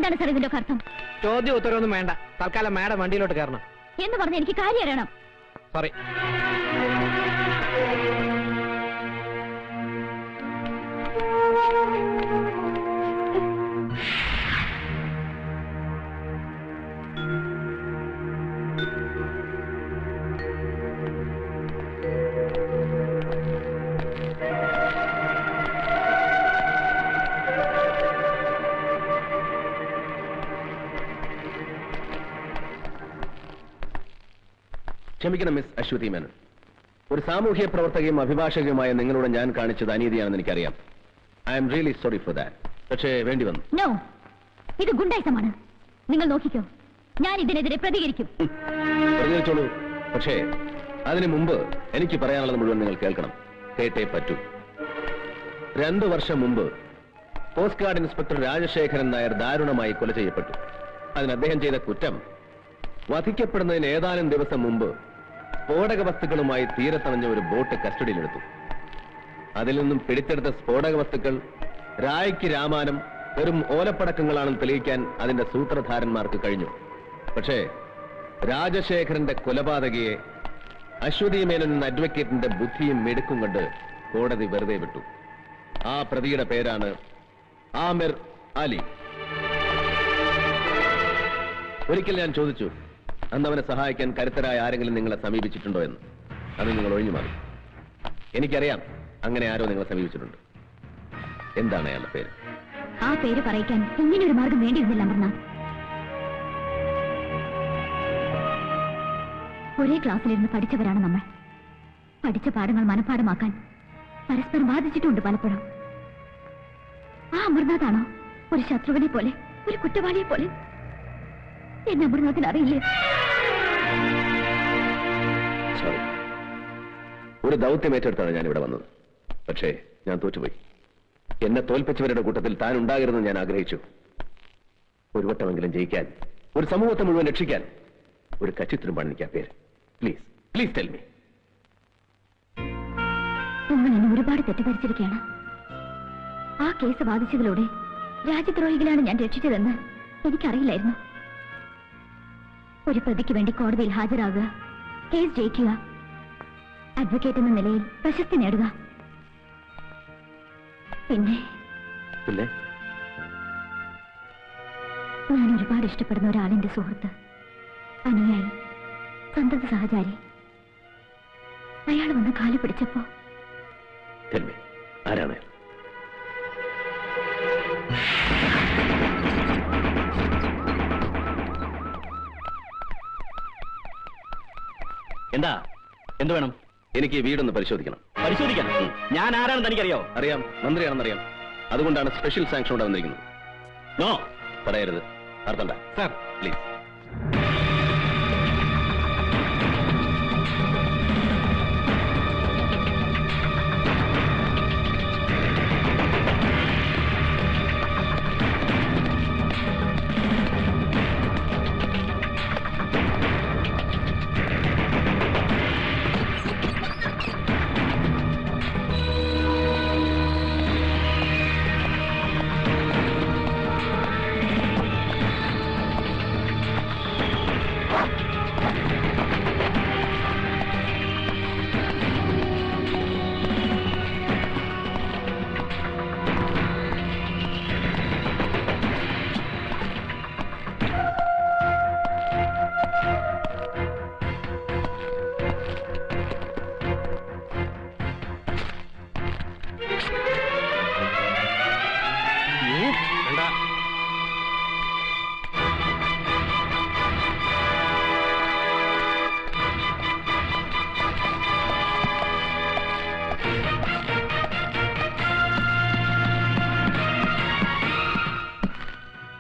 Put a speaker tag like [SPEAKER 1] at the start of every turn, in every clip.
[SPEAKER 1] എന്താണ് സാർ ഇതിന്റെ അർത്ഥം?
[SPEAKER 2] ചോദ്യം ഉത്തരവൊന്നും വേണ്ട, തൽക്കാലം മാഡം വണ്ടിയിലോട്ട് കയറണം
[SPEAKER 1] എന്ന് പറഞ്ഞ് എനിക്ക് കാര്യം അറിയണം.
[SPEAKER 2] സോറി.
[SPEAKER 3] ക്ഷമിക്കണം മിസ് അശ്വതി മേനൻ, ഒരു സാമൂഹ്യ പ്രവർത്തകയും അഭിഭാഷകയുമായ നിങ്ങളോട് ഞാൻ കാണിച്ചത് അനീതിയാണെന്ന് എനിക്കറിയാം. I am really sorry for that. പക്ഷേ വേണ്ടി വന്നു.
[SPEAKER 1] നോ, ഇത് ഗുണ്ടായിസമാണ്. നിങ്ങൾ നോക്കിക്കോ, ഞാൻ ഇതിനെതിരെ പ്രതികരിക്കും.
[SPEAKER 3] പ്രതികരിച്ചോളൂ. പക്ഷേ അതിനു മുമ്പ് എനിക്ക് പറയാനുള്ളത് മുഴുവൻ നിങ്ങൾ കേൾക്കണം. കേട്ടേ പറ്റൂ. 2 വർഷം മുമ്പ് coast guard inspector Rajasekharan Nair ദാരുണമായി കൊല ചെയ്യപ്പെട്ടു. അതിന് അദ്ദേഹം ചെയ്ത കുറ്റം, വധിക്കപ്പെടുന്നതിന് ഏതാനും ദിവസം മുമ്പ് സ്ഫോടക വസ്തുക്കളുമായി തീരത്തണഞ്ഞ ഒരു ബോട്ട് കസ്റ്റഡിയിലെടുത്തു. അതിൽ നിന്നും പിടിച്ചെടുത്ത സ്ഫോടക വസ്തുക്കൾ രായ്ക്ക് രാമാനം വെറും ഓലപ്പടക്കങ്ങളാണെന്ന് തെളിയിക്കാൻ അതിന്റെ സൂത്രധാരന്മാർക്ക് കഴിഞ്ഞു. പക്ഷേ രാജശേഖരന്റെ കൊലപാതകയെ അശ്വതി മേനൻ എന്ന അഡ്വക്കേറ്റിന്റെ ബുദ്ധിയും മെടുക്കും കൊണ്ട് കോടതി വെറുതെ വിട്ടു. ആ പ്രതിയുടെ പേരാണ് ആമിർ അലി. ഒരിക്കൽ ഞാൻ ചോദിച്ചു, അന്ന് അവനെ സഹായിക്കാൻ കരുത്തരായ ആരെങ്കിലും നിങ്ങളെ സമീപിച്ചിട്ടുണ്ടോ എന്ന്. അത് നിങ്ങൾ ഒഴിഞ്ഞു മാറി. എനിക്കറിയാം അങ്ങനെ ആരോ നിങ്ങളെ സമീപിച്ചിട്ടുണ്ട്. എന്താണ് അയാളുടെ പേര്?
[SPEAKER 1] ആ പേര് പറയിക്കാൻ ഇങ്ങനെ ഒരു മാർഗം വേണ്ടിയിരുന്നില്ല അമർനാഥ്. ഒരേ ക്ലാസ്സിലിരുന്ന് പഠിച്ചവരാണ് നമ്മൾ. പഠിച്ച പാഠങ്ങൾ മനഃപ്പാഠമാക്കാൻ പരസ്പരം ബാധിച്ചിട്ടുണ്ട് പലപ്പോഴും. ആ അമർനാഥാണോ ഒരു ശത്രുവിനെ പോലെ, ഒരു കുറ്റവാളിയെ പോലെ? എന്നെ അമർനാഥിന് അറിയില്ലേ?
[SPEAKER 3] ഒരു ദൗത്യം ഏറ്റെടുത്താണ് ഞാൻ ഇവിടെ വന്നത്. പക്ഷേ ഞാൻ തോറ്റുപോയി. എന്നെ തോൽപ്പിച്ചവരുടെ കൂട്ടത്തിൽ താൻ ഉണ്ടാകരുതെന്ന് ഞാൻ ആഗ്രഹിച്ചു. ഒരു വട്ടമെങ്കിലും ജയിക്കാൻ, ഒരു സമൂഹത്തെ മുഴുവൻ രക്ഷിക്കാൻ ഒരു കച്ചിത്തുരുമ്പാണ് എനിക്ക് ആ പേര്. Please please tell me.
[SPEAKER 1] നിങ്ങൾ എന്നെ ഒരുപാട് തെറ്റിദ്ധരിച്ചിരിക്കുകയാണ്. ആ കേസ് വാദിച്ചതിലൂടെ രാജ്യദ്രോഹികളാണ് ഞാൻ രക്ഷിച്ചതെന്ന് എനിക്കറിയില്ലായിരുന്നു. ഒരു പ്രതിക്ക് വേണ്ടി കോടതിയിൽ ഹാജരാകുക, കേസ് ജയിക്കുക, അഡ്വക്കേറ്റ് എന്ന നിലയിൽ പ്രശസ്തി നേടുക, പിന്നെ ഞാൻ ഒരുപാട് ഇഷ്ടപ്പെടുന്ന ഒരാളിന്റെ സുഹൃത്ത്, അനുയായി, സന്തത സഹചാരി. അയാൾ വന്ന് കാല് പിടിച്ചപ്പോ
[SPEAKER 3] ആരാണ്?
[SPEAKER 4] എന്താ? എന്ത് വേണം?
[SPEAKER 3] എനിക്ക് ഈ വീടൊന്ന് പരിശോധിക്കണം.
[SPEAKER 4] പരിശോധിക്കണം? ഞാൻ ആരാണെന്ന് തനിക്കറിയോ?
[SPEAKER 3] അറിയാം, മന്ത്രിയാണെന്നറിയാം. അതുകൊണ്ടാണ് സ്പെഷ്യൽ സാങ്ഷൻ വന്നിരിക്കുന്നത്.
[SPEAKER 4] നോ
[SPEAKER 3] പറയരുത്. അർത്ഥണ്ട
[SPEAKER 2] സാർ,
[SPEAKER 3] പ്ലീസ്.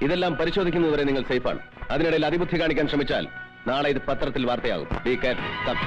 [SPEAKER 3] ഇതെല്ലാം പരിശോധിക്കുന്നതുവരെ നിങ്ങൾ സേഫാണ്. അതിനിടയിൽ അതിബുദ്ധി കാണിക്കാൻ ശ്രമിച്ചാൽ നാളെ ഇത് പത്രത്തിൽ വാർത്തയാകും. Be careful.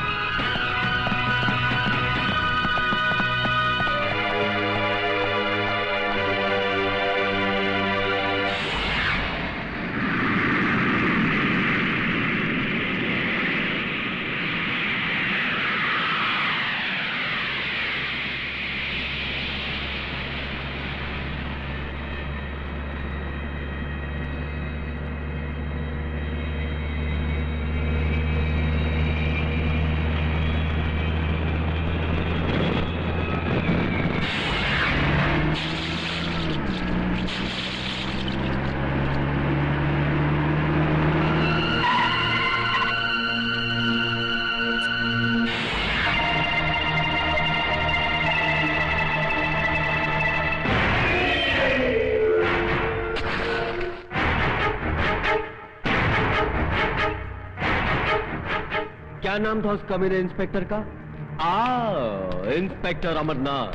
[SPEAKER 3] क्या नाम था उस कमीने इंस्पेक्टर का? इंस्पेक्टर अमरनाथ।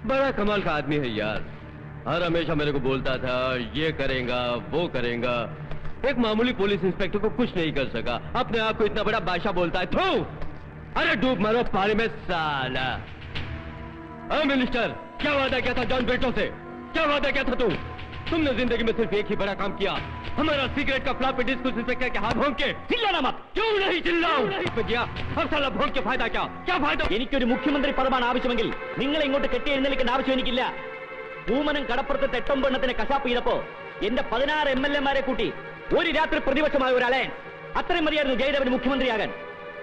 [SPEAKER 3] बड़ा कमाल का आदमी है यार। हर हमेशा मेरे को बोलता था ये करेगा वो करेगा। एक मामूली पुलिस इंस्पेक्टर को कुछ नहीं कर सका, अपने आप को इतना बड़ा बादशाह बोलता है। थू! अरे डूब मरो पानी में साला। मिनिस्टर, क्या वादा किया था जॉन ब्रिटो से? क्या वादा किया था तुमने जिंदगी में सिर्फ एक ही बड़ा काम किया, हमारा सिगरेट का फ्लॉपी डिस्क उस इंस्पेक्टर के हाथ भोंक के।
[SPEAKER 4] ചില്ലാനാ മत.
[SPEAKER 3] क्यों नहीं चिल्लाऊं? किया अब साला भोंक के फायदा क्या? क्या फायदा?
[SPEAKER 4] എനിക്കൊരു മുഖ്യമന്ത്രി പദമാണ് ആവശ്യമെങ്കിൽ നിങ്ങളെ ഇങ്ങോട്ട് കെട്ടി എഴുന്നേൽക്കേണ്ട ആവശ്യം എനിക്കില്ല. പൂമനം കടപ്പുറത്ത് തെട്ടൊമ്പെണ്ണത്തിന് കശാപ്പ് ചെയ്തപ്പോ എന്റെ 16 MLA-മാരെ കൂട്ടി ഒരു രാത്രി പ്രതിപക്ഷമായ ഒരു അലയൻസ്. അത്രയും മതിയായിരുന്നു ജയദേവന് മുഖ്യമന്ത്രിയാകാൻ.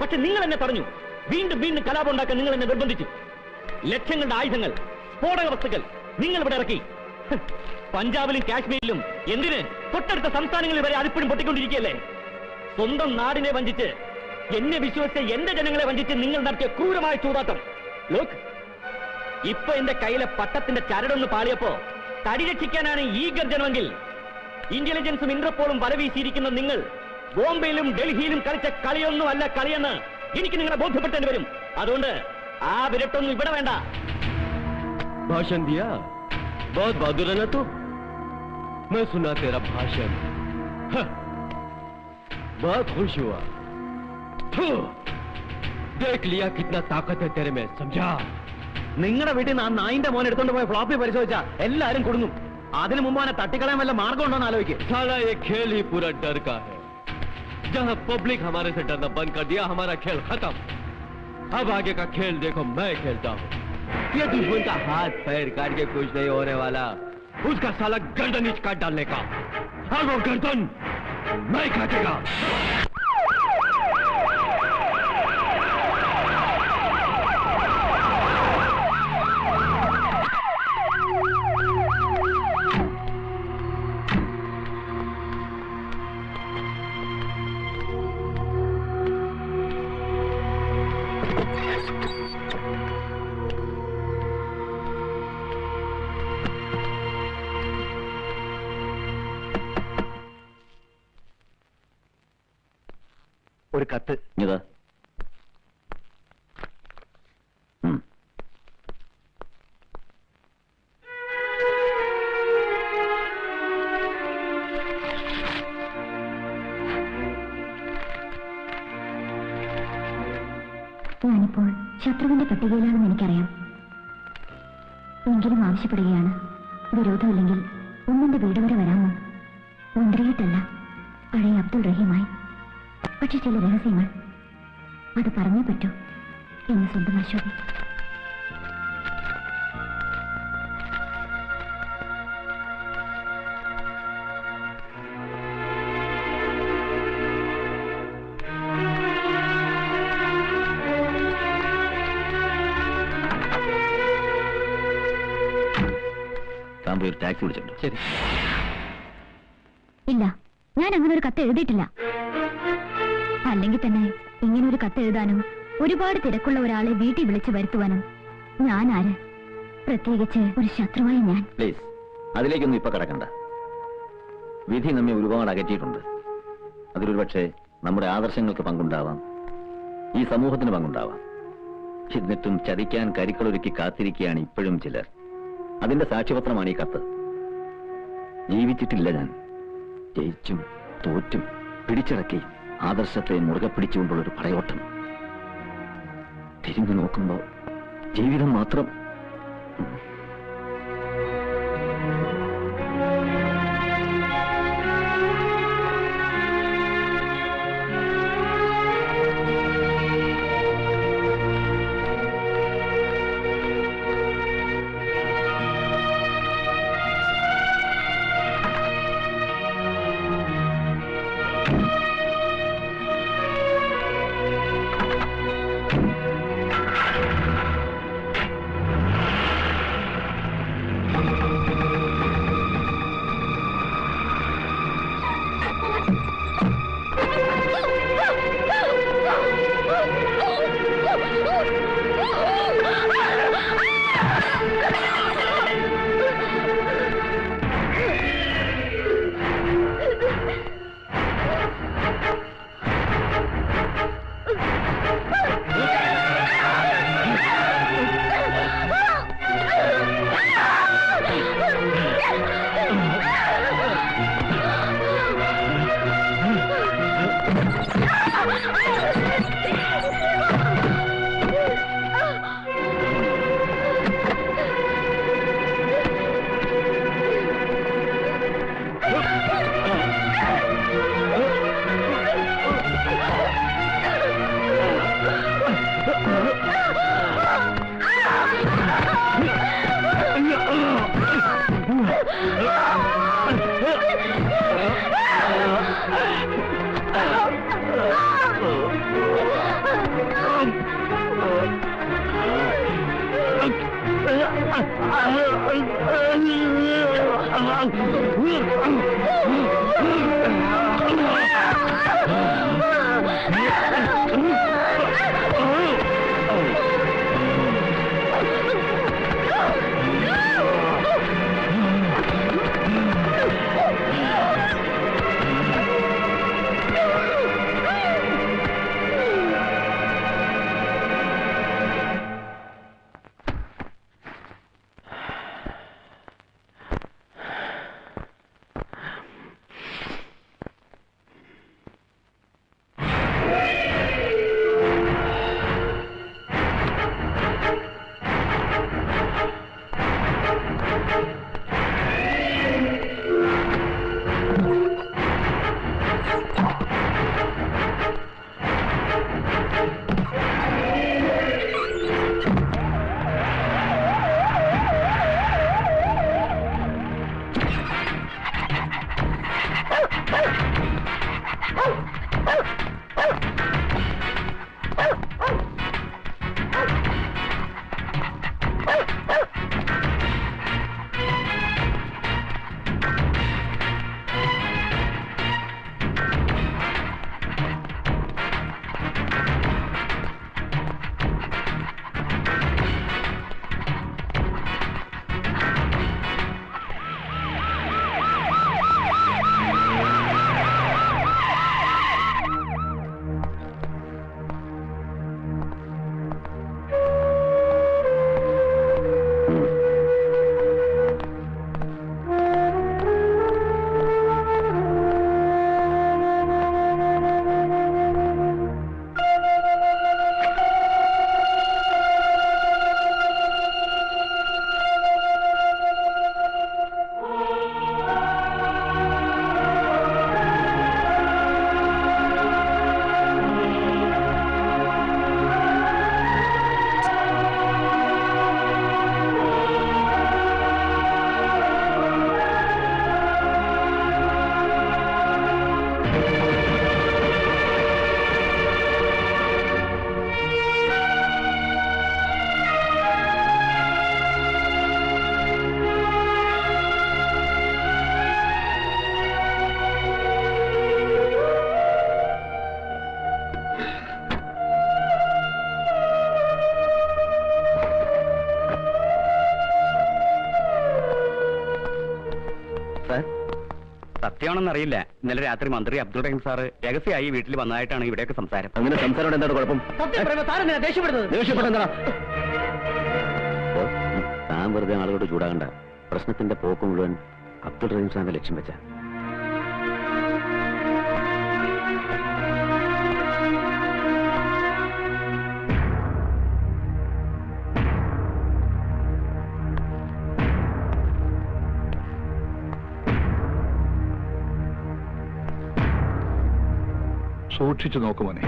[SPEAKER 4] പക്ഷെ നിങ്ങൾ എന്നെ തടഞ്ഞു. വീണ്ടും വീണ്ടും കലാപം ഉണ്ടാക്കാൻ നിങ്ങൾ എന്നെ നിർബന്ധിച്ചു. ലക്ഷങ്ങളുടെ ആയുധങ്ങൾ, സ്ഫോടക വസ്തുക്കൾ നിങ്ങൾ ഇവിടെ ഇറക്കി. പഞ്ചാബിലും കാശ്മീരിലും എന്തിന് തൊട്ടടുത്ത സംസ്ഥാനങ്ങളിൽ വരെ അതിപ്പോഴും പൊട്ടിക്കൊണ്ടിരിക്കുകയല്ലേ? സ്വന്തം നാടിനെ വഞ്ചിച്ച്, എന്നെ വിശ്വസിച്ച് എന്റെ ജനങ്ങളെ വഞ്ചിച്ച് നിങ്ങൾ നടത്തിയ ക്രൂരമായ ചൂതാട്ടം. ലോക്ക്, ഇപ്പൊ എന്റെ കയ്യിലെ പട്ടത്തിന്റെ ചരടൊന്ന് പാളിയപ്പോ തടി രക്ഷിക്കാനാണ് ഈ ഗർജനമെങ്കിൽ ഇന്റലിജൻസും ഇന്റർപോളും വലവീശിയിരിക്കുന്ന നിങ്ങൾ ബോംബെയിലും ഡൽഹിയിലും കളിച്ച കളിയൊന്നും അല്ല കളിയെന്ന് എനിക്ക് നിങ്ങളെ ബോധ്യപ്പെട്ടേണ്ടി വരും. അതുകൊണ്ട് ആ വിരട്ടൊന്നും ഇവിടെ വേണ്ട.
[SPEAKER 3] भाषण दिया? बहुत बहादुर है ना तू? मैं सुना तेरा भाषण, बहुत खुश हुआ। देख लिया कितना ताकत है तेरे में, समझा?
[SPEAKER 4] നിങ്ങളുടെ വീട്ടിൽ നിന്ന് ആ നായിന്റെ മോൻ എടുത്തോണ്ട് പോയ ഫ്ലോപ്പി പരിശോധിച്ചാ എല്ലാരും കൊടുങ്ങും. അതിനു മുമ്പ് അവനെ തട്ടിക്കളയാൻ വല്ല മാർഗം ഉണ്ടോ എന്ന് ആലോചിക്കും.
[SPEAKER 3] साला ये खेल ही पूरा डर का है। जहां पब्लिक हमारे से डरना बंद कर दिया, हमारा खेल खत्म। अब आगे का खेल देखो मैं खेलता हूँ। ये दुश्मन का हाथ पैर काट के कुछ नहीं होने वाला, उसका साला गर्दन नीच काट डालने का, और वो गर्दन मैं काटेगा।
[SPEAKER 4] ഒരു കത്ത്.
[SPEAKER 3] ഇതാ.
[SPEAKER 1] ഞാനിപ്പോൾ ശത്രുവിന്റെ പട്ടികയിലാണെന്ന് എനിക്കറിയാം. എങ്കിലും ആവശ്യപ്പെടുകയാണ്, വിരോധമില്ലെങ്കിൽ ഒന്നിന്റെ വീട് വരെ വരാമോ? മന്ത്രിയായിട്ടല്ല, പഴയ അബ്ദുൾ റഹീമായി. പക്ഷെ ചില രഹസ്യങ്ങൾ അത് പറഞ്ഞേ പറ്റൂ. എന്നെ സ്വന്തം അശോകി.
[SPEAKER 3] ഒരു ടാക്സി വിളിച്ചിട്ടുണ്ട്.
[SPEAKER 4] ശരി.
[SPEAKER 1] ഇല്ല, ഞാൻ അങ്ങനെ ഒരു കത്ത് എഴുതിയിട്ടില്ല. അല്ലെങ്കിൽ തന്നെ ഇങ്ങനൊരു കത്ത് എഴുതാനും ഒരുപാട് തിരക്കുള്ള ഒരാളെ വീട്ടിൽ വിളിച്ചു വരുത്തുവാനും ഞാൻ ആര്? പ്രത്യേകിച്ച് ഒരു ശത്രുവായി ഞാൻ.
[SPEAKER 3] പ്ലീസ്, അതിലേക്കൊന്നും ഇപ്പൊ കടക്കണ്ട. വിധി നമ്മെ ഒരുപാട് അകറ്റിയിട്ടുണ്ട്. അതിലൊരു പക്ഷേ നമ്മുടെ ആദർശങ്ങൾക്ക് പങ്കുണ്ടാവാം, ഈ സമൂഹത്തിന് പങ്കുണ്ടാവാം. എന്നിട്ടും ചതിക്കാൻ കരുക്കളൊരുക്കി കാത്തിരിക്കുകയാണ് ഇപ്പോഴും ചിലർ. അതിന്റെ സാക്ഷ്യപത്രമാണ് ഈ കത്ത്. ജീവിച്ചിട്ടില്ല ഞാൻ. ജയിച്ചും തോറ്റും പിടിച്ചടക്കി ആദർശത്തെ മുറുകെ പിടിച്ചുകൊണ്ടുള്ളൊരു പടയോട്ടം. തിരിഞ്ഞു നോക്കുമ്പോ ജീവിതം മാത്രം.
[SPEAKER 4] സത്യമാണെന്നറിയില്ല. ഇന്നലെ രാത്രി മന്ത്രി അബ്ദുൾ റഹീം സാറ് രഹസ്യമായി വീട്ടിൽ വന്നതായിട്ടാണ് ഇവിടെയൊക്കെ സംസാരം.
[SPEAKER 3] അങ്ങനെ സംസാരം എന്താണ് കുഴപ്പം? ദേഷ്യപ്പെടുന്നതാ താൻ വെറുതെ ആളുകളോട് ചൂടാകണ്ട. പ്രശ്നത്തിന്റെ പോക്ക് മുഴുവൻ അബ്ദുൾ റഹീം സാറിന്റെ ലക്ഷ്യം വെച്ച.
[SPEAKER 5] സൂക്ഷിച്ചു നോക്കുമോനെ.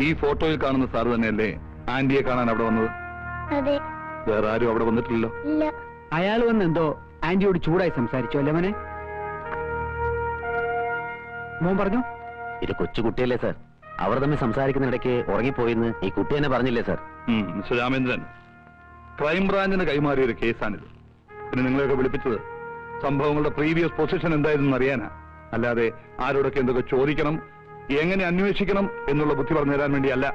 [SPEAKER 5] ഈ ഫോട്ടോയിൽ കാണുന്ന സാറ് തന്നെയല്ലേ ആന്റിയെ കാണാൻ അവിടെ വന്നത്?
[SPEAKER 6] അതെ.
[SPEAKER 5] വേറെ ആരും അവിടെ വന്നിട്ടില്ലല്ലോ.
[SPEAKER 6] ഇല്ല.
[SPEAKER 4] അയാൾ വന്ന് എന്തോ ആന്റിയോട് ചൂടായി സംസാരിച്ചു അല്ലേ മോനെ? മോൻ പറഞ്ഞു.
[SPEAKER 3] ഇത് കൊച്ചുകുട്ടിയല്ലേ സാർ, അവർ തമ്മിൽ സംസാരിക്കുന്നിടയ്ക്ക് ഉറങ്ങിപ്പോയിന്ന് ഈ കുട്ടി തന്നെ പറഞ്ഞില്ലേ സാർ?
[SPEAKER 5] മിസ്റ്റർ രാമേന്ദ്രൻ, ക്രൈംബ്രാഞ്ചിന് കൈമാറിയ ഒരു കേസാണിത്. പിന്നെ നിങ്ങളെയൊക്കെ വിളിപ്പിച്ചത് സംഭവങ്ങളുടെ പ്രീവിയസ് പൊസിഷൻ എന്തായിരുന്നു അറിയാനാ, അല്ലാതെ ആരോടൊക്കെ എന്തൊക്കെ ചോദിക്കണം, എങ്ങനെ അന്വേഷിക്കണം എന്നുള്ള ബുദ്ധി പറഞ്ഞു തരാൻ വേണ്ടിയല്ല.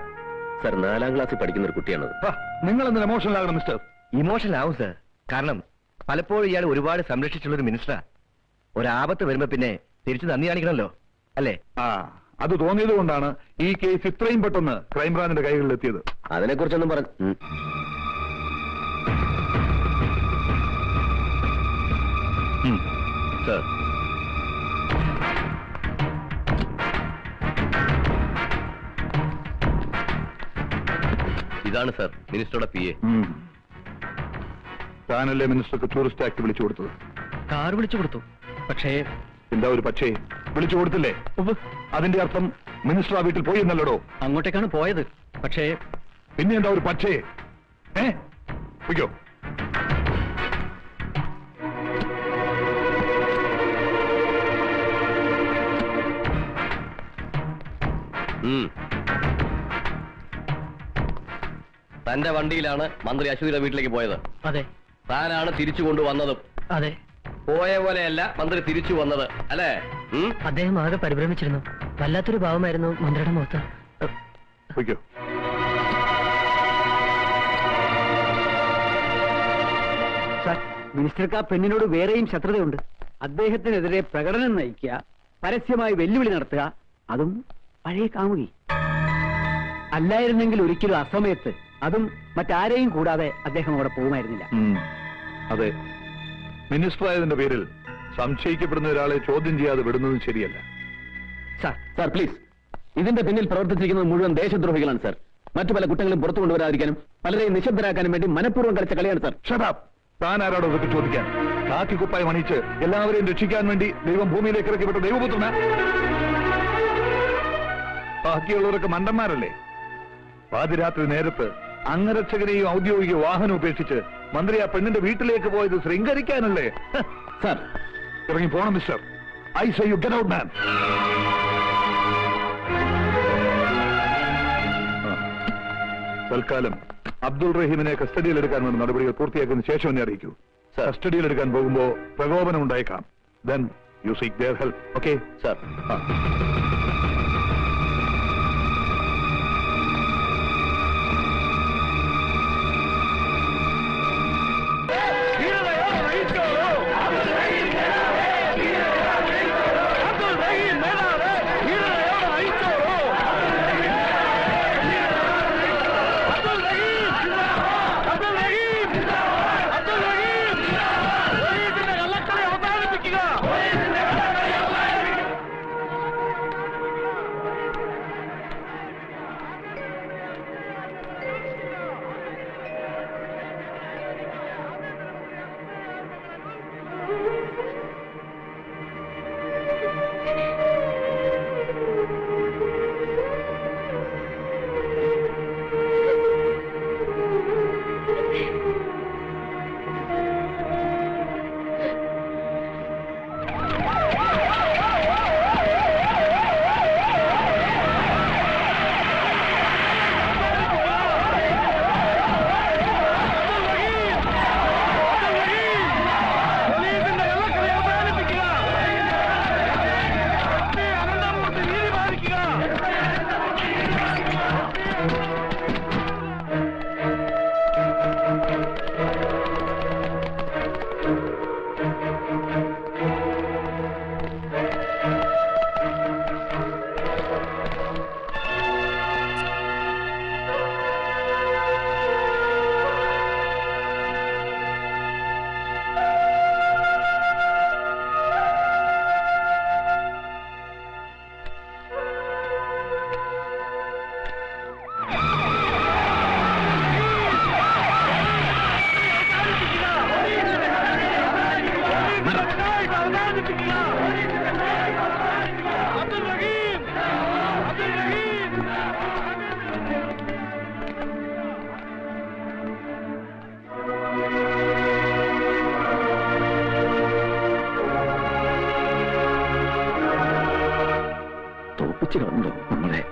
[SPEAKER 3] സാർ 4ാം ക്ലാസ്സിൽ പഠിക്കുന്ന ഒരു കുട്ടിയാണത്.
[SPEAKER 5] നിങ്ങൾ എന്തിനാ ഇമോഷണൽ ആകണം മിസ്റ്റർ?
[SPEAKER 7] ഇമോഷണൽ ആവും സാർ. കാരണം പലപ്പോഴും ഇയാൾ ഒരുപാട് സംരക്ഷിച്ചുള്ള ഒരു മിനിസ്റ്ററാ. ഒരാപത്ത് വരുമ്പോ പിന്നെ തിരിച്ചു നന്ദി കാണിക്കണമല്ലോ, അല്ലേ?
[SPEAKER 5] അത് തോന്നിയത് കൊണ്ടാണ് ഈ കേസ് ഇത്രയും പെട്ടെന്ന് ക്രൈംബ്രാഞ്ചിന്റെ കൈകളിലെത്തിയത്.
[SPEAKER 3] അതിനെക്കുറിച്ചൊന്നും പറഞ്ഞു
[SPEAKER 5] സാർ.
[SPEAKER 3] ഇതാണ് സാർ മിനിസ്റ്ററുടെ PA.
[SPEAKER 5] താനല്ലേ മിനിസ്റ്റർക്ക് ടൂറിസ്റ്റ് ആക്ട് വിളിച്ചു കൊടുത്തത്?
[SPEAKER 7] കാർ വിളിച്ചു കൊടുത്തു. പക്ഷേ
[SPEAKER 5] എന്താ ഒരു പക്ഷേ? വിളിച്ചു കൊടുത്തില്ലേ? അതിന്റെ അർത്ഥം മിനിസ്റ്റർ ആ വീട്ടിൽ പോയി എന്നല്ലടോ.
[SPEAKER 7] അങ്ങോട്ടേക്കാണ് പോയത്. പക്ഷേ
[SPEAKER 5] പിന്നെ എന്താ ഒരു പക്ഷേ? പൊയ്ക്കോ.
[SPEAKER 3] തന്റെ വണ്ടിയിലാണ് മന്ത്രി അശ്വതിയുടെ വീട്ടിലേക്ക് പോയത്.
[SPEAKER 7] അതെ.
[SPEAKER 3] താനാണ് തിരിച്ചു കൊണ്ടുവന്നതും.
[SPEAKER 6] അതെ,
[SPEAKER 3] പോയ പോലെയല്ല മന്ത്രി തിരിച്ചു വന്നത്, അല്ലേ?
[SPEAKER 6] അദ്ദേഹം ആകെ പരിഭ്രമിച്ചിരുന്നു. വല്ലാത്തൊരു ഭാവമായിരുന്നു മന്ത്രിയുടെ മുഖത്ത്.
[SPEAKER 5] പൊയ്ക്കോ.
[SPEAKER 8] സാർ, മിനിസ്റ്റർക്ക് ആ പെണ്ണിനോട് വേറെയും ശത്രുതയുണ്ട്. അദ്ദേഹത്തിനെതിരെ പ്രകടനം നയിക്കുക, പരസ്യമായി വെല്ലുവിളി നടത്തുക, അതും പഴയ കാമുകി. അല്ലായിരുന്നെങ്കിൽ ഒരിക്കലും അസമയത്ത്, അതും മറ്റാരെയും കൂടാതെ അദ്ദേഹം അവിടെ പോകുമായിരുന്നില്ല.
[SPEAKER 5] അതെ, മിനിസ്റ്റർ ആയതിന്റെ പേരിൽ സംശയിക്കപ്പെടുന്ന ഒരാളെ ചോദ്യം ചെയ്യാതെ വിടുന്നതും ശരിയല്ല.
[SPEAKER 3] സാർ പ്ലീസ്, ഇതിന്റെ പിന്നിൽ പ്രവർത്തിച്ചിരിക്കുന്നത് മുഴുവൻ ദേശദ്രോഹികളാണ് സാർ. മറ്റു പല കുറ്റങ്ങളും പുറത്തു കൊണ്ടുവരാതിരിക്കാനും പലരെയും നിശബ്ദരാക്കാനും വേണ്ടി മനഃപൂർവ്വം കളിച്ച കളിയാണ് സാർ.
[SPEAKER 5] ഷടാപ്പ്! താൻ ആരാടോ ഇതൊക്കെ ചോദിക്കാൻ? കാക്കി കുപ്പായം അണിയിച്ച് എല്ലാവരെയും രക്ഷിക്കാൻ വേണ്ടി ദൈവം ഭൂമിയിലേക്ക് ഇറക്കി വിട്ട ദൈവപുത്രന? ബാക്കിയുള്ളവരൊക്കെ മണ്ടന്മാരല്ലേ? പാതിരാത്രി നേരത്ത് അംഗരക്ഷകനെയും ഔദ്യോഗിക വാഹനം ഉപേക്ഷിച്ച് മന്ത്രി ആ പെണ്ണിന്റെ വീട്ടിലേക്ക് പോയത് ശൃംഗരിക്കാനല്ലേ?
[SPEAKER 3] സാർ
[SPEAKER 5] ഇറങ്ങി പോണം mister. I say you get out man. തൽക്കാലം അബ്ദുൾ റഹീമിനെ കസ്റ്റഡിയിലെടുക്കാൻ വേണ്ട നടപടികൾ പൂർത്തിയാക്കിയതിനു ശേഷം എന്നെ അറിയിക്കൂ. കസ്റ്റഡിയിലെടുക്കാൻ പോകുമ്പോ പ്രകോപനം ഉണ്ടായേക്കാം. Then you seek their help. Okay
[SPEAKER 3] sir. തോപ്പിച്ചിട്ടുണ്ടോ നമ്മളെ?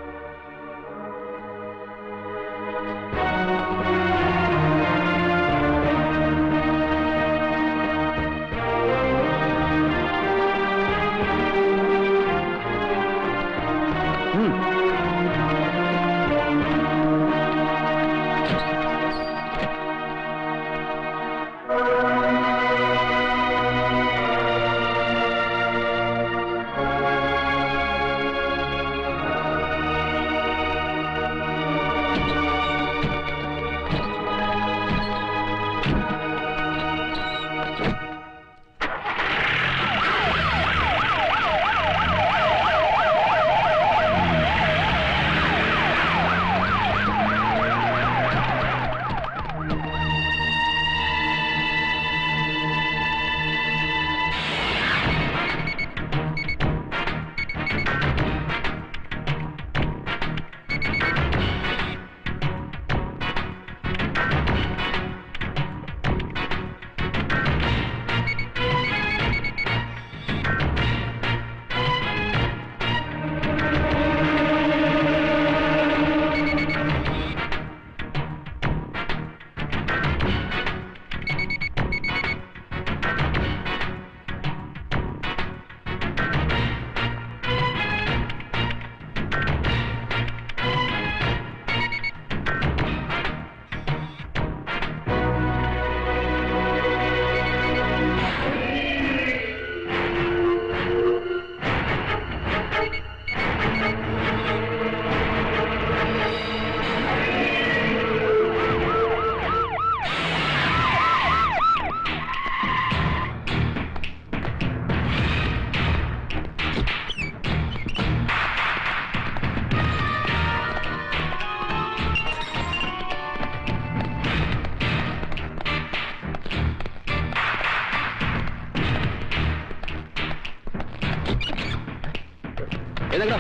[SPEAKER 3] എഴുന്നേക്കടാ.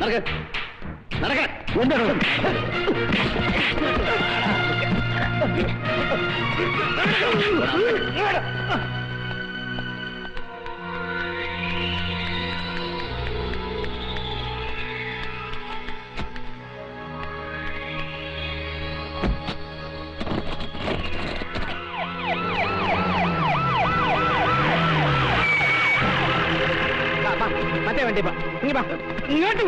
[SPEAKER 3] നടക്ക്. നടക്ക്.
[SPEAKER 2] മറ്റേ വണ്ടി ഇങ്ങോട്ട്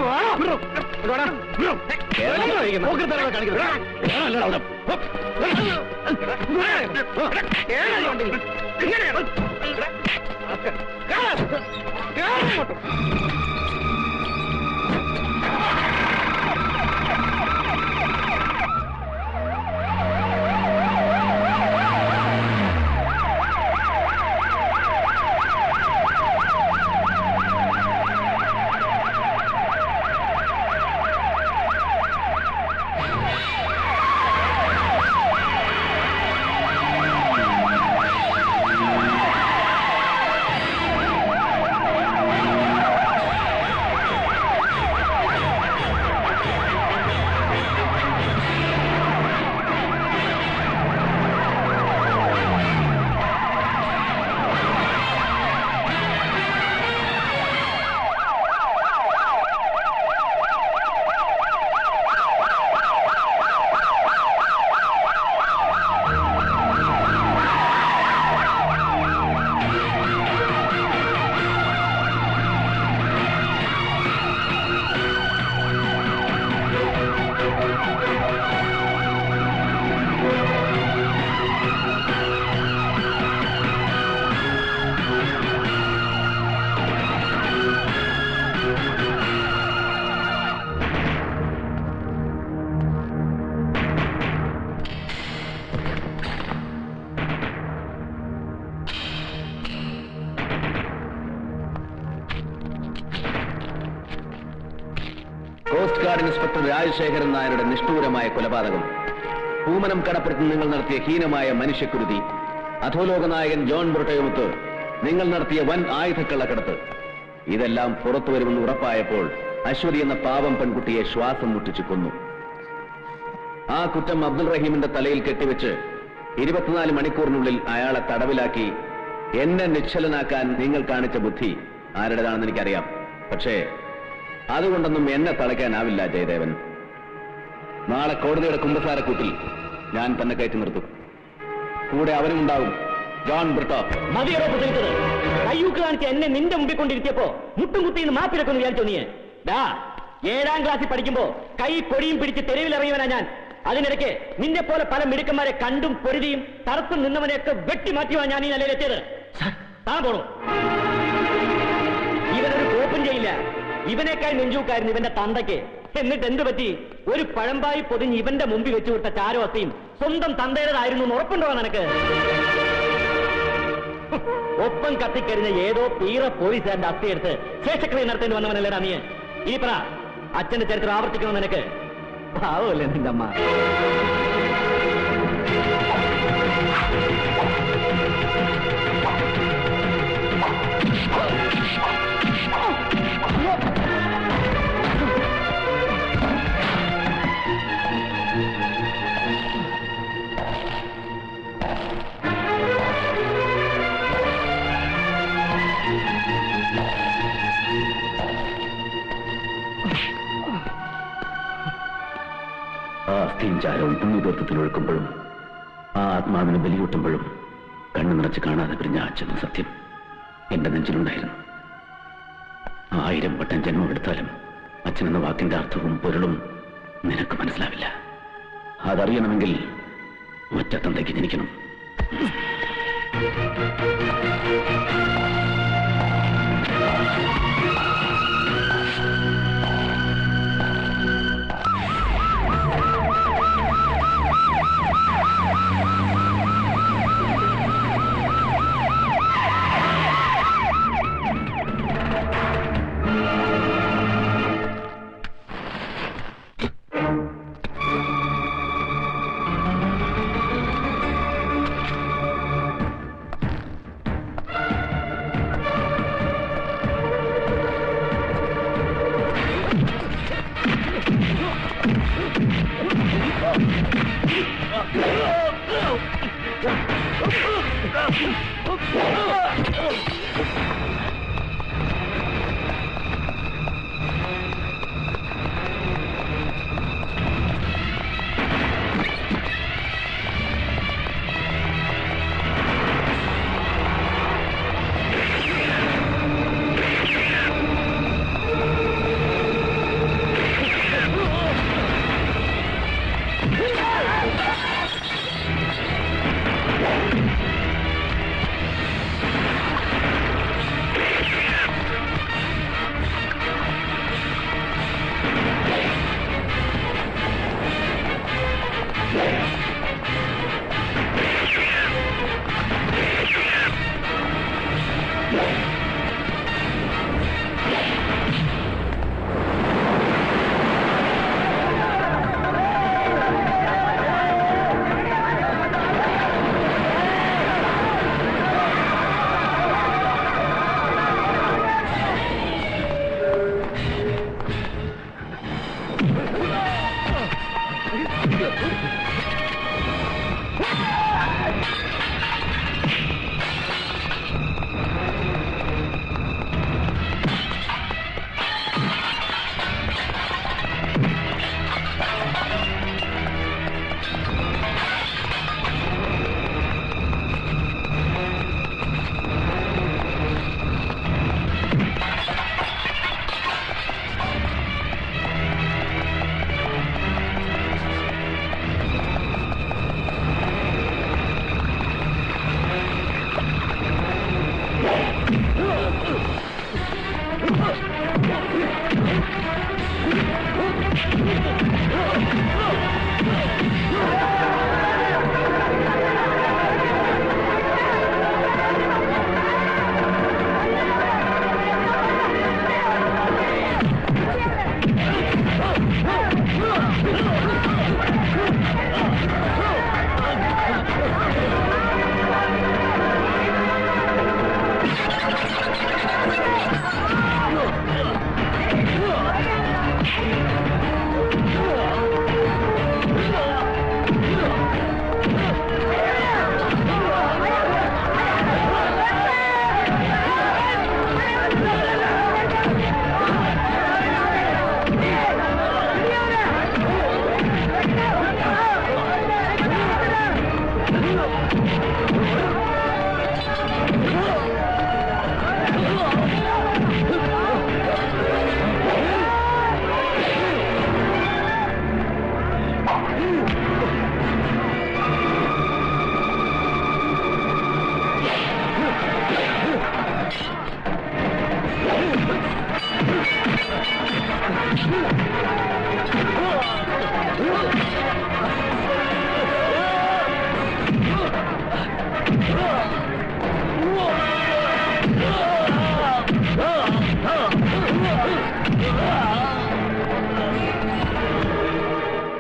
[SPEAKER 3] കോസ്റ്റ് ഗാർഡ് ഇൻസ്പെക്ടർ രാജശേഖരൻ നായരുടെ നിഷ്ഠൂരമായ കൊലപാതകം, പൂമനം കടപ്പുറത്ത് നിങ്ങൾ നടത്തിയ ഹീനമായ മനുഷ്യക്കുരുതി, അധോലോക നായകൻ ജോൺ ബ്രിട്ടോയുമൊത്ത് നിങ്ങൾ നടത്തിയ വൻ ആയുധക്കള്ളക്കടത്ത്, ഇതെല്ലാം പുറത്തു വരുമെന്ന് ഉറപ്പായപ്പോൾ അശ്വതി എന്ന പാവം പെൺകുട്ടിയെ ശ്വാസം മുട്ടിച്ചു കൊന്നു. ആ കുറ്റം അബ്ദുൾ റഹീമിന്റെ തലയിൽ കെട്ടിവെച്ച് 24 മണിക്കൂറിനുള്ളിൽ അയാളെ തടവിലാക്കി എന്നെ നിശ്ചലനാക്കാൻ നിങ്ങൾ കാണിച്ച ബുദ്ധി ആരുടേതാണെന്ന് എനിക്കറിയാം. പക്ഷേ അതുകൊണ്ടൊന്നും എന്നെ തളയ്ക്കാനാവില്ല ജയദേവൻ. നാളെ കോടതിയുടെ കുമ്പസാരക്കൂട്ടിൽ ഞാൻ തന്നെ കയറ്റി നിർത്തും. കൂടെ അവനുമുണ്ടാവും, ജോൺ ബ്രിട്ടോ.
[SPEAKER 4] മതിയോ പ്രസംഗിച്ചത്? കയ്യൂക്ക് കാണിച്ച് എന്നെ നിന്റെ മുമ്പിൽ കൊണ്ടിരുത്തിയപ്പോ മുട്ടും കുത്തിന്ന് മാപ്പിരക്കൊന്ന് വിചാരിച്ചോ നീ? 7ാം ക്ലാസ്സിൽ പഠിക്കുമ്പോ കൈ പൊടിയും പിടിച്ച് തെരുവിലിറങ്ങിയവനാ ഞാൻ. അതിനിടയ്ക്ക് നിന്നെ പോലെ പല മിടുക്കന്മാരെ കണ്ടും പൊരുതിയും തറത്തും നിന്നവനെയൊക്കെ വെട്ടി മാറ്റിയോ ഞാൻ ഈ നിലയിലെത്തിയത്. താൻ പോണു. ഇവനൊരു കോപ്പും ചെയ്യില്ല. ഇവനേക്കായി നെഞ്ചൂക്കായിരുന്നു ഇവന്റെ തന്തയ്ക്ക്. എന്നിട്ട് എന്തു പറ്റി? ഒരു പഴമ്പായി പൊതിഞ്ഞ് ഇവന്റെ മുമ്പിൽ വെച്ചു കൊടുത്ത ചാരവസ്തിയും സ്വന്തം തന്തയുടേതായിരുന്നു എന്ന് ഉറപ്പുണ്ടോ നിനക്ക്? ഒപ്പം കത്തിക്കരിഞ്ഞ ഏതോ പീറ പോലീസുകാരന്റെ അസ്ഥിയെടുത്ത് ശേഷക്രിയ നടത്തേണ്ടി വന്നവനല്ലേടാ നീ. ഈ പറ, അച്ഛന്റെ ചരിത്രം ആവർത്തിക്കണോ നിനക്ക്? പാവല്ലേ നിന്റെ അമ്മ.
[SPEAKER 3] ആ അസ്ഥിയും ചാരവും പുണ്യതീർത്ഥത്തിലൊഴുക്കുമ്പോഴും ആ ആത്മാവിന് ബലിയൂട്ടുമ്പോഴും കണ്ണു നിറച്ച് കാണാതെ പിരിഞ്ഞ അച്ഛനും സത്യം എന്റെ നെഞ്ചിലുണ്ടായിരുന്നു. 1000 വട്ടം ജന്മമെടുത്താലും അച്ഛനെന്ന വാക്കിന്റെ അർത്ഥവും പൊരുളും നിനക്ക് മനസ്സിലാവില്ല. അതറിയണമെങ്കിൽ ഒറ്റ തന്തയ്ക്ക് ജനിക്കണം.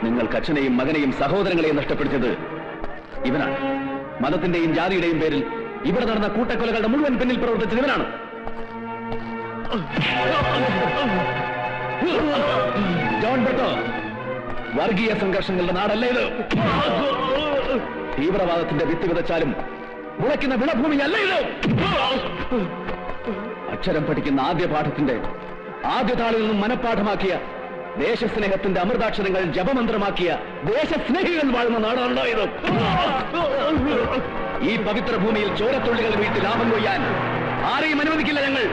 [SPEAKER 3] നിങ്ങൾക്ക് അച്ഛനെയും മകനെയും സഹോദരങ്ങളെയും നഷ്ടപ്പെടുത്തിയത് ഇവനാണ്. മതത്തിന്റെയും ജാതിയുടെയും പേരിൽ ഇവിടെ നടന്ന കൂട്ടക്കൊലകളുടെ മുഴുവൻ പിന്നിൽ പ്രവർത്തിച്ചത് ഇവനാണ്. ജോൺ ബ്രിട്ടോ, വർഗീയ സംഘർഷങ്ങളുടെ നാടല്ല ഇത്. തീവ്രവാദത്തിന്റെ വിത്ത് വിതച്ചാലും മുളയ്ക്കുന്ന വിളഭൂമിയല്ല ഇത്. അക്ഷരം പഠിക്കുന്ന ആദ്യ പാഠത്തിന്റെ ആദ്യ താളിൽ നിന്നും മനഃപ്പാഠമാക്കിയ, ദേശസ്നേഹത്തിന്റെ അമൃതാക്ഷരങ്ങൾ ജപമന്ത്രമാക്കിയ ദേശസ്നേഹികൾ വാഴുന്ന നാടാണോ ഇത്? ഈ പവിത്ര ഭൂമിയിൽ ചോരത്തുള്ളികൾ വീട്ടിൽ ലാഭം കൊയ്യാൻ ആരെയും അനുവദിക്കില്ല ഞങ്ങൾ.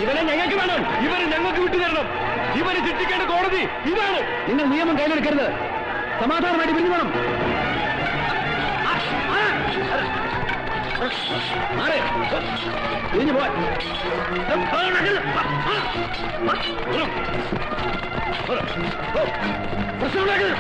[SPEAKER 3] ഇവനെ ഞങ്ങൾക്ക് വേണം. ഇവരെ ഞങ്ങൾക്ക് വിട്ടുതരണം. ഇവരെ ശിക്ഷിക്കേണ്ട കോടതി ഇതാണ്. നിങ്ങൾ നിയമം കയ്യിലെടുക്കരുത്. സമാധാനമായിട്ട് പിരിഞ്ഞു വേണം. പിരിഞ്ഞു പോവാൻ പ്രശ്നമുണ്ടാക്കരുത്.